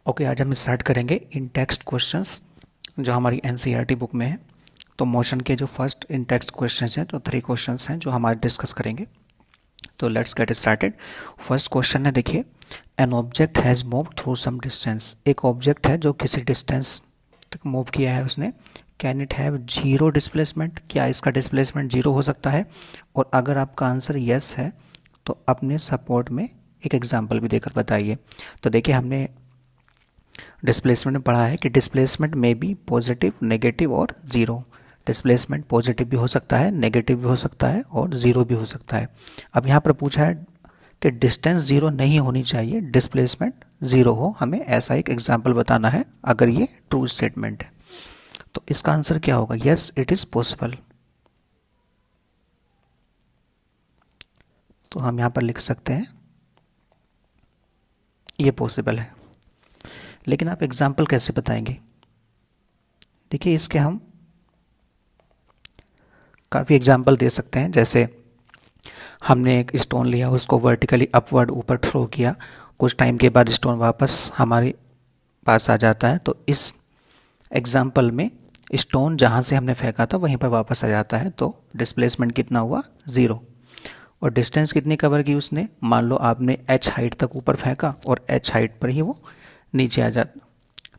Okay, आज हम start करेंगे इन टेक्स्ट क्वेश्चंस जो हमारी एनसीईआरटी बुक में है। तो मोशन के जो फर्स्ट इन टेक्स्ट क्वेश्चंस हैं, तो 3 क्वेश्चंस हैं जो हम आज डिस्कस करेंगे। तो let's get started. First question है, देखिए, an object has move through some distance. एक ऑब्जेक्ट है जो किसी डिस्टेंस तक मूव किया है उसने। Can it have zero displacement? क्या इसका डिस्प्लेसमेंट जीरो हो सकता है? और अगर आपका आंसर यस है तो अपने सपोर्ट में एक एग्जाम्पल भी देकर बताइए। तो देखिए, हमने डिस्प्लेसमेंट में पढ़ा है कि डिस्प्लेसमेंट में बी पॉजिटिव, नेगेटिव और ज़ीरो। डिस्प्लेसमेंट पॉजिटिव भी हो सकता है, नेगेटिव भी हो सकता है और ज़ीरो भी हो सकता है। अब यहाँ पर पूछा है कि डिस्टेंस ज़ीरो नहीं होनी चाहिए, डिस्प्लेसमेंट ज़ीरो हो। हमें ऐसा एक एग्जाम्पल बताना है अगर ये ट्रू स्टेटमेंट है। तो इसका आंसर क्या होगा? Yes, it is possible. तो हम यहाँ पर लिख सकते हैं ये पॉसिबल है। लेकिन आप एग्जाम्पल कैसे बताएंगे? देखिए, इसके हम काफ़ी एग्जाम्पल दे सकते हैं। जैसे हमने एक स्टोन लिया, उसको वर्टिकली अपवर्ड ऊपर थ्रो किया, कुछ टाइम के बाद स्टोन वापस हमारे पास आ जाता है। तो इस एग्जाम्पल में स्टोन जहाँ से हमने फेंका था वहीं पर वापस आ जाता है। तो डिस्प्लेसमेंट कितना हुआ? ज़ीरो। और डिस्टेंस कितनी कवर की उसने? मान लो आपने h हाइट तक ऊपर फेंका और h हाइट पर ही वो नीचे आ जाता,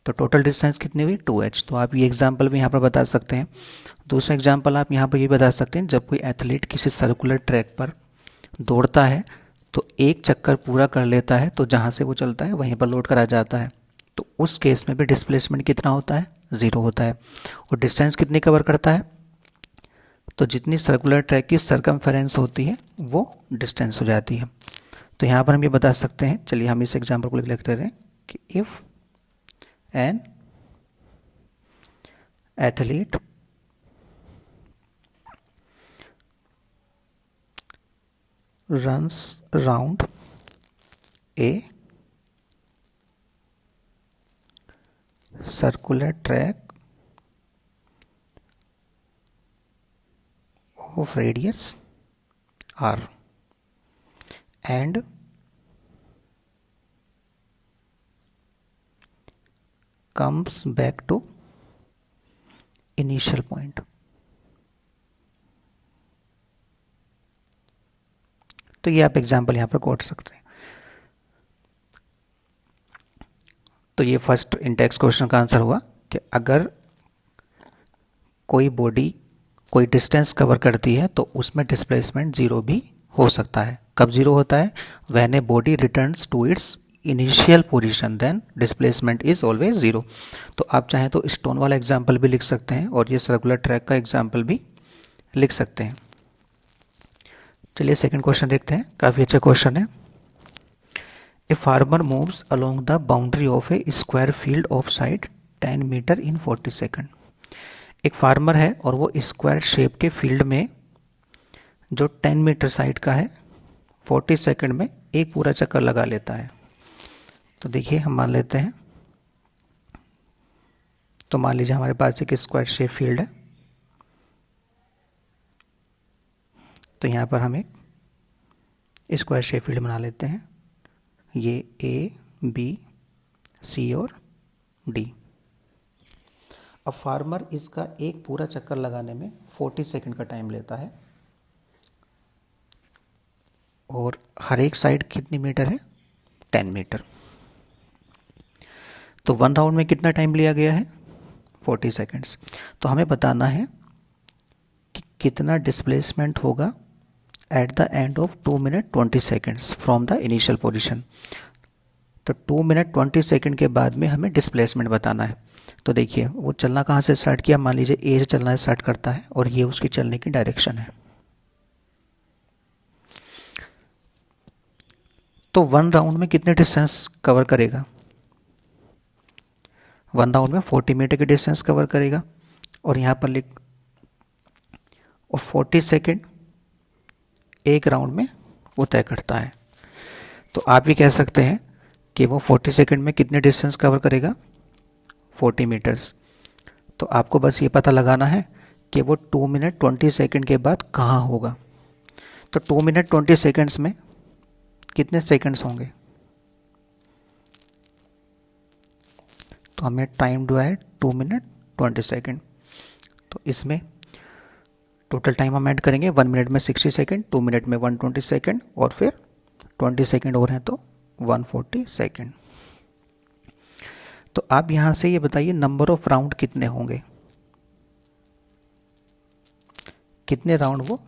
तो टोटल डिस्टेंस कितनी हुई? 2h। तो आप ये एग्जाम्पल भी यहाँ पर बता सकते हैं। दूसरा एग्जाम्पल आप यहाँ पर ये बता सकते हैं, जब कोई एथलीट किसी सर्कुलर ट्रैक पर दौड़ता है तो एक चक्कर पूरा कर लेता है, तो जहाँ से वो चलता है वहीं पर लौट कर आ जाता है। तो उस केस में भी डिस्प्लेसमेंट कितना होता है? ज़ीरो होता है। और डिस्टेंस कितनी कवर करता है? तो जितनी सर्कुलर ट्रैक की सरकमफेरेंस होती है वो डिस्टेंस हो जाती है। तो यहाँ पर हम ये बता सकते हैं, चलिए हम इस एग्जाम्पल को लिखते रहे कि if an athlete runs around a circular track of radius r and comes back to initial point, तो ये आप एग्जाम्पल यहाँ पर कोट सकते हैं। तो ये फर्स्ट इंटेक्स क्वेश्चन का आंसर हुआ कि अगर कोई बॉडी कोई डिस्टेंस कवर करती है तो उसमें डिस्प्लेसमेंट ज़ीरो भी हो सकता है। कब ज़ीरो होता है? When a body returns to its initial position, then displacement is always zero. तो आप चाहें तो स्टोन वाला एग्जाम्पल भी लिख सकते हैं और ये सर्कुलर ट्रैक का एग्जाम्पल भी लिख सकते हैं। चलिए सेकंड क्वेश्चन देखते हैं, काफ़ी अच्छा क्वेश्चन है। A farmer moves along the boundary of a square field of side 10 metre in 40 second. एक फार्मर है और वो स्क्वायर शेप के फील्ड में जो 10 मीटर साइड का है 40 सेकंड में एक पूरा चक्कर लगा लेता है। तो देखिए, हम मान लेते हैं, तो मान लीजिए हमारे पास एक स्क्वायर शेप फील्ड है। तो यहाँ पर हम एक स्क्वायर शेप फील्ड बना लेते हैं। ये ए, बी, सी और डी। अब फार्मर इसका एक पूरा चक्कर लगाने में 40 सेकंड का टाइम लेता है और हर एक साइड कितनी मीटर है? 10 मीटर। तो 1 राउंड में कितना टाइम लिया गया है? 40 सेकंड्स। तो हमें बताना है कि कितना डिस्प्लेसमेंट होगा at the end of 2 minute 20 seconds from the initial position. तो 2 मिनट 20 सेकंड के बाद में हमें डिस्प्लेसमेंट बताना है। तो देखिए, वो चलना कहाँ से स्टार्ट किया? मान लीजिए ए से चलना स्टार्ट करता है और ये उसकी चलने की डायरेक्शन है। तो 1 राउंड में कितने डिस्टेंस कवर करेगा? 1 राउंड में 40 मीटर की डिस्टेंस कवर करेगा। और यहाँ पर लिख, और 40 सेकंड एक राउंड में वो तय करता है। तो आप भी कह सकते हैं कि वो 40 सेकंड में कितने डिस्टेंस कवर करेगा? 40 मीटर्स। तो आपको बस ये पता लगाना है कि वो 2 मिनट 20 सेकंड के बाद कहाँ होगा। तो 2 मिनट 20 सेकंड्स में कितने सेकंड्स होंगे? तो हमें टाइम दिया है 2 मिनट 20 सेकेंड। तो इसमें टोटल टाइम हम ऐड करेंगे, 1 मिनट में 60 सेकेंड, 2 मिनट में 120 सेकेंड और फिर 20 सेकेंड और हैं तो 140 सेकेंड। तो आप यहाँ से ये बताइए नंबर ऑफ राउंड कितने होंगे, कितने राउंड वो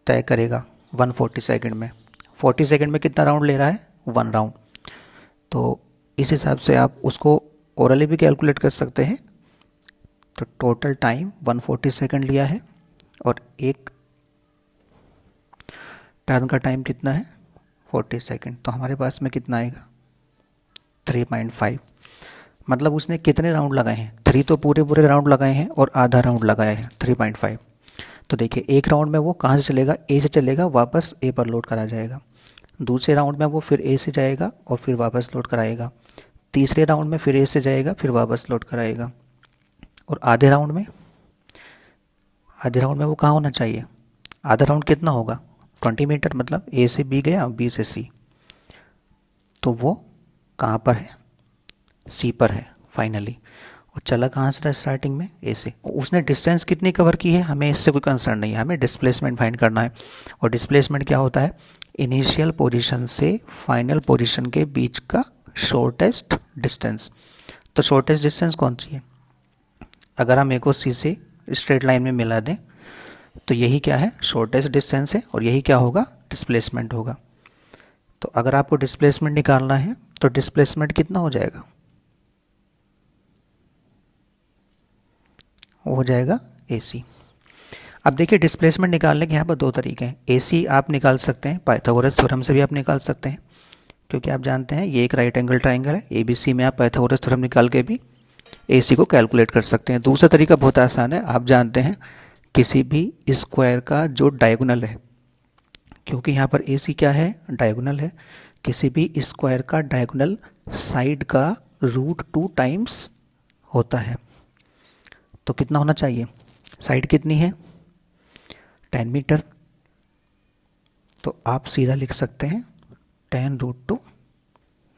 तय करेगा 140 सेकेंड में। 40 सेकेंड में कितना राउंड ले रहा है, 1 राउंड। तो इस हिसाब से आप उसको ओरली भी कैलकुलेट कर सकते हैं। तो टोटल टाइम 140 सेकेंड लिया है और एक टर्न का टाइम कितना है 40 सेकेंड। तो हमारे पास में कितना आएगा 3.5। मतलब उसने कितने राउंड लगाए हैं, 3 तो पूरे पूरे राउंड लगाए हैं और आधा राउंड लगाया है 3.5। तो देखिए एक राउंड में वो कहाँ से चलेगा, ए से चलेगा, वापस ए पर लोड करा जाएगा। दूसरे राउंड में वो फिर ए से जाएगा और फिर वापस लोड कराएगा। तीसरे राउंड में फिर ए से जाएगा फिर वापस लोड कराएगा। और आधे राउंड में वो कहाँ होना चाहिए, आधा राउंड कितना होगा 20 मीटर, मतलब ए से बी गया बी से सी, तो वो कहाँ पर है, सी पर है फाइनली। और चला कहाँ से था स्टार्टिंग में, ए से। उसने डिस्टेंस कितनी कवर की है हमें इससे कोई कंसर्न नहीं है, हमें डिस्प्लेसमेंट फाइंड करना है। और डिस्प्लेसमेंट क्या होता है, इनिशियल पोजीशन से फाइनल पोजीशन के बीच का शॉर्टेस्ट डिस्टेंस। तो शॉर्टेस्ट डिस्टेंस कौन सी है, अगर हम ए को सी से स्ट्रेट लाइन में मिला दें तो यही क्या है, शॉर्टेस्ट डिस्टेंस है और यही क्या होगा, डिस्प्लेसमेंट होगा। तो अगर आपको डिस्प्लेसमेंट निकालना है तो डिस्प्लेसमेंट कितना हो जाएगा, वो हो जाएगा AC। अब देखिए डिस्प्लेसमेंट निकालने के यहाँ पर 2 तरीके हैं। AC आप निकाल सकते हैं, पाइथागोरस थ्योरम से भी आप निकाल सकते हैं, क्योंकि आप जानते हैं ये एक राइट एंगल ट्राइंगल है। ABC में आप पाइथागोरस थ्योरम निकाल के भी AC को कैलकुलेट कर सकते हैं। दूसरा तरीका बहुत आसान है, आप जानते हैं किसी भी स्क्वायर का जो डायगोनल है, क्योंकि यहाँ पर AC क्या है, डायगोनल है, किसी भी स्क्वायर का डायगोनल साइड का √2 टाइम्स होता है। तो कितना होना चाहिए, साइड कितनी है 10 मीटर, तो आप सीधा लिख सकते हैं 10√2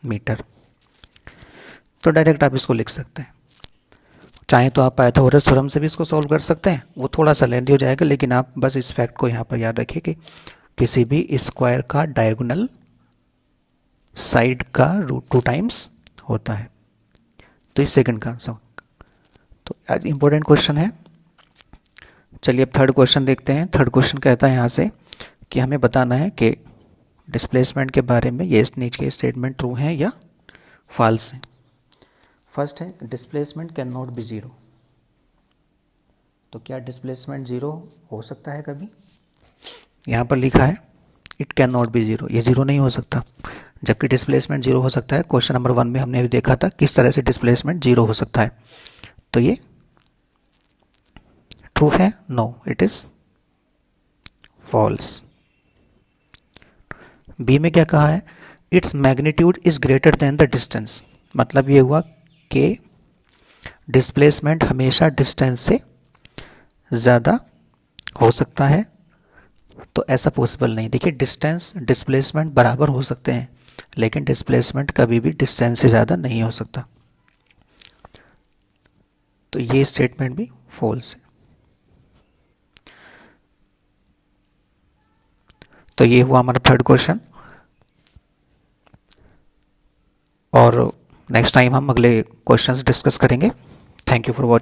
मीटर। तो डायरेक्ट आप इसको लिख सकते हैं। चाहे तो आप पाइथागोरस थ्योरम से भी इसको सॉल्व कर सकते हैं, वो थोड़ा सा लेंथी हो जाएगा, लेकिन आप बस इस फैक्ट को यहाँ पर याद रखिए कि किसी भी स्क्वायर का डायगोनल साइड का √2 टाइम्स होता है। तो इस सेकंड का आंसर। तो आज इंपॉर्टेंट क्वेश्चन है। चलिए अब थर्ड क्वेश्चन देखते हैं। थर्ड क्वेश्चन कहता है यहाँ से कि हमें बताना है कि डिस्प्लेसमेंट के बारे में ये नीचे के स्टेटमेंट ट्रू हैं या फॉल्स हैं। फर्स्ट है displacement can not be zero. तो क्या डिस्प्लेसमेंट ज़ीरो हो सकता है कभी, यहाँ पर लिखा है it can not be zero, ये ज़ीरो नहीं हो सकता, जबकि डिस्प्लेसमेंट ज़ीरो हो सकता है। क्वेश्चन नंबर 1 में हमने अभी देखा था किस तरह से डिस्प्लेसमेंट ज़ीरो हो सकता है। तो ये ट्रू है, no it is false. B में क्या कहा है, it's magnitude is greater than the distance. मतलब ये हुआ कि डिस्प्लेसमेंट हमेशा डिस्टेंस से ज़्यादा हो सकता है, तो ऐसा पॉसिबल नहीं। देखिए डिस्टेंस डिस्प्लेसमेंट बराबर हो सकते हैं, लेकिन डिस्प्लेसमेंट कभी भी डिस्टेंस से ज़्यादा नहीं हो सकता। तो ये स्टेटमेंट भी फॉल्स है। तो ये हुआ हमारा थर्ड क्वेश्चन, और नेक्स्ट टाइम हम अगले क्वेश्चंस डिस्कस करेंगे। Thank you for watching.